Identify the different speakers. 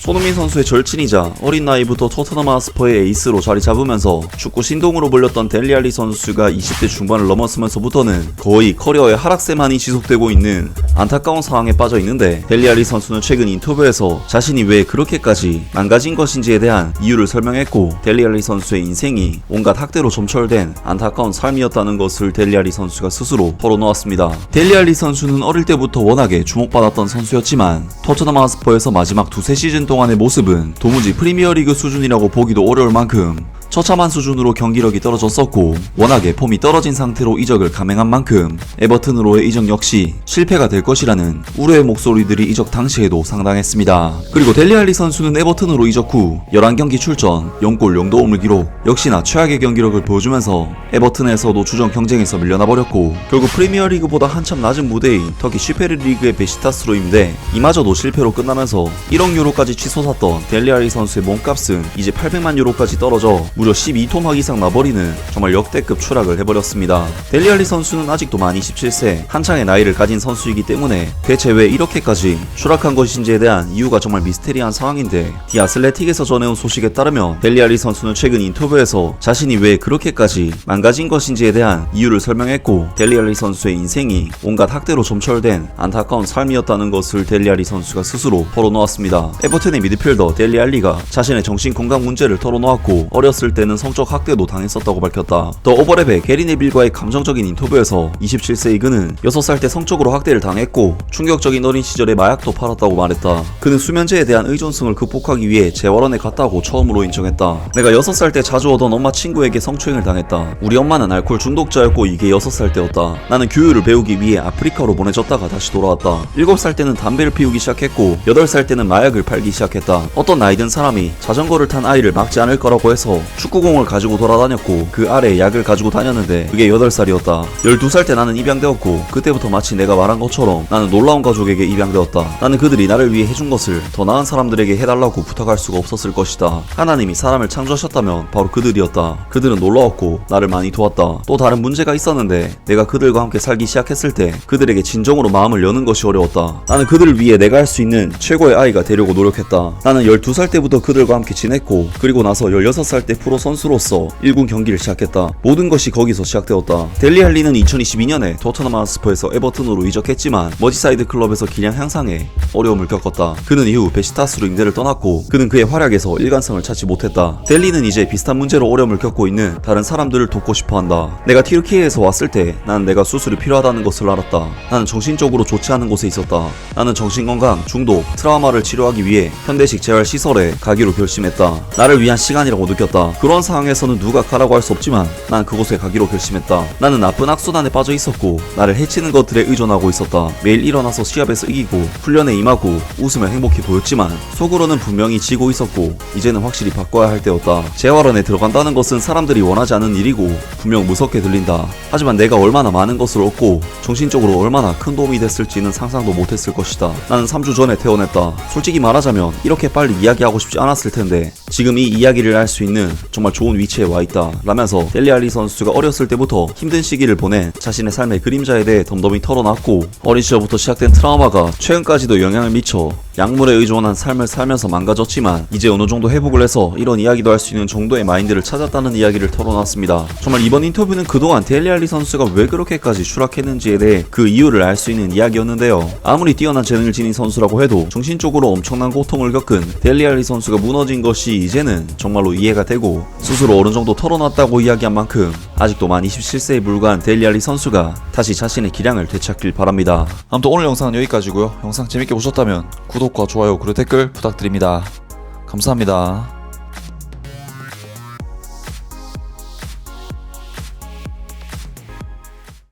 Speaker 1: 손흥민 선수의 절친이자 어린 나이부터 토트넘 하스퍼의 에이스로 자리 잡으면서 축구 신동으로 불렸던 델리 알리 선수가 20대 중반을 넘었으면서부터는 거의 커리어의 하락세만이 지속되고 있는 안타까운 상황에 빠져 있는데, 델리 알리 선수는 최근 인터뷰에서 자신이 왜 그렇게까지 망가진 것인지에 대한 이유를 설명했고, 델리 알리 선수의 인생이 온갖 학대로 점철된 안타까운 삶이었다는 것을 델리 알리 선수가 스스로 털어놓았습니다. 델리 알리 선수는 어릴 때부터 워낙에 주목받았던 선수였지만 토트넘 하스퍼에서 마지막 두세 시즌 동안의 모습은 도무지 프리미어리그 수준이라고 보기도 어려울 만큼 처참한 수준으로 경기력이 떨어졌었고, 워낙에 폼이 떨어진 상태로 이적을 감행한 만큼 에버튼으로의 이적 역시 실패가 될 것이라는 우려의 목소리들이 이적 당시에도 상당했습니다. 그리고 델리 알리 선수는 에버튼으로 이적 후 11경기 출전 0골 0도움을 기록, 역시나 최악의 경기력을 보여주면서 에버튼에서도 주전 경쟁에서 밀려나 버렸고, 결국 프리미어리그보다 한참 낮은 무대인 터키 슈페르리그의 베시타스로 임대, 이마저도 실패로 끝나면서 1억 유로까지 치솟았던 델리 알리 선수의 몸값은 이제 800만 유로까지 떨어져 무려 12토막 이상 나버리는 정말 역대급 추락을 해버렸습니다. 델리 알리 선수는 아직도 만 27세 한창의 나이를 가진 선수이기 때문에 대체 왜 이렇게까지 추락한 것인지에 대한 이유가 정말 미스테리한 상황인데, 디 아슬레틱에서 전해온 소식에 따르면 델리 알리 선수는 최근 인터뷰에서 자신이 왜 그렇게까지 망가진 것인지에 대한 이유를 설명했고, 델리 알리 선수의 인생이 온갖 학대로 점철된 안타까운 삶이었다는 것을 델리 알리 선수가 스스로 털어놓았습니다. 에버튼의 미드필더 델리 알리가 자신의 정신 건강 문제를 털어놓았고, 어렸을 때는 성적 학대도 당했었다고 밝혔다. 더 오버랩의 게리 네빌과의 감정적인 인터뷰에서 27세의 그는 6살 때 성적으로 학대를 당했고 충격적인 어린 시절에 마약도 팔았다고 말했다. 그는 수면제에 대한 의존성을 극복하기 위해 재활원에 갔다고 처음으로 인정했다. 내가 6살 때 자주 오던 엄마 친구에게 성추행을 당했다. 우리 엄마는 알코올 중독자였고 이게 6살 때였다. 나는 규율을 배우기 위해 아프리카로 보내졌다가 다시 돌아왔다. 7살 때는 담배를 피우기 시작했고 8살 때는 마약을 팔기 시작했다. 어떤 나이든 사람이 자전거를 탄 아이를 막지 않을 거라고 해서 축구공을 가지고 돌아다녔고 그 아래에 약을 가지고 다녔는데 그게 8살이었다. 12살 때 나는 입양되었고 그때부터 마치 내가 말한 것처럼 나는 놀라운 가족에게 입양되었다. 나는 그들이 나를 위해 해준 것을 더 나은 사람들에게 해달라고 부탁할 수가 없었을 것이다. 하나님이 사람을 창조하셨다면 바로 그들이었다. 그들은 놀라웠고 나를 많이 도왔다. 또 다른 문제가 있었는데 내가 그들과 함께 살기 시작했을 때 그들에게 진정으로 마음을 여는 것이 어려웠다. 나는 그들을 위해 내가 할 수 있는 최고의 아이가 되려고 노력했다. 나는 12살 때부터 그들과 함께 지냈고 그리고 나서 16살 때 프로 선수로서 1군 경기를 시작했다. 모든 것이 거기서 시작되었다. 델리 알리는 2022년에 토트넘 하스퍼에서 에버튼으로 이적했지만 머지사이드 클럽에서 기량 향상에 어려움을 겪었다. 그는 이후 베시타스로 임대를 떠났고 그는 그의 활약에서 일관성을 찾지 못했다. 델리는 이제 비슷한 문제로 어려움을 겪고 있는 다른 사람들을 돕고 싶어한다. 내가 튀르키예에서 왔을 때 나는 내가 수술이 필요하다는 것을 알았다. 나는 정신적으로 좋지 않은 곳에 있었다. 나는 정신건강, 중독, 트라우마를 치료하기 위해 현대식 재활시설에 가기로 결심했다. 나를 위한 시간이라고 느꼈다. 그런 상황에서는 누가 가라고 할 수 없지만 난 그곳에 가기로 결심했다. 나는 나쁜 악순환에 빠져 있었고 나를 해치는 것들에 의존하고 있었다. 매일 일어나서 시합에서 이기고 훈련에 임하고 웃으며 행복해 보였지만 속으로는 분명히 지고 있었고 이제는 확실히 바꿔야 할 때였다. 재활원에 들어간다는 것은 사람들이 원하지 않은 일이고 분명 무섭게 들린다. 하지만 내가 얼마나 많은 것을 얻고 정신적으로 얼마나 큰 도움이 됐을지는 상상도 못했을 것이다. 나는 3주 전에 퇴원했다. 솔직히 말하자면 이렇게 빨리 이야기하고 싶지 않았을 텐데 지금 이 이야기를 할 수 있는 정말 좋은 위치에 와있다 라면서 델리 알리 선수가 어렸을 때부터 힘든 시기를 보내 자신의 삶의 그림자에 대해 덤덤히 털어놨고 어린 시절부터 시작된 트라우마가 최근까지도 영향을 미쳐 약물에 의존한 삶을 살면서 망가졌지만 이제 어느 정도 회복을 해서 이런 이야기도 할 수 있는 정도의 마인드를 찾았다는 이야기를 털어놨습니다. 정말 이번 인터뷰는 그동안 델리 알리 선수가 왜 그렇게까지 추락했는지에 대해 그 이유를 알 수 있는 이야기였는데요. 아무리 뛰어난 재능을 지닌 선수라고 해도 정신적으로 엄청난 고통을 겪은 델리 알리 선수가 무너진 것이 이제는 정말로 이해가 되고 스스로 어느 정도 털어놨다고 이야기한 만큼 아직도 만 27세에 불과한 델리 알리 선수가 다시 자신의 기량을 되찾길 바랍니다.
Speaker 2: 아무튼 오늘 영상은 여기까지고요. 영상 재밌게 보셨다면 구독과 좋아요 그리고 댓글 부탁드립니다. 감사합니다.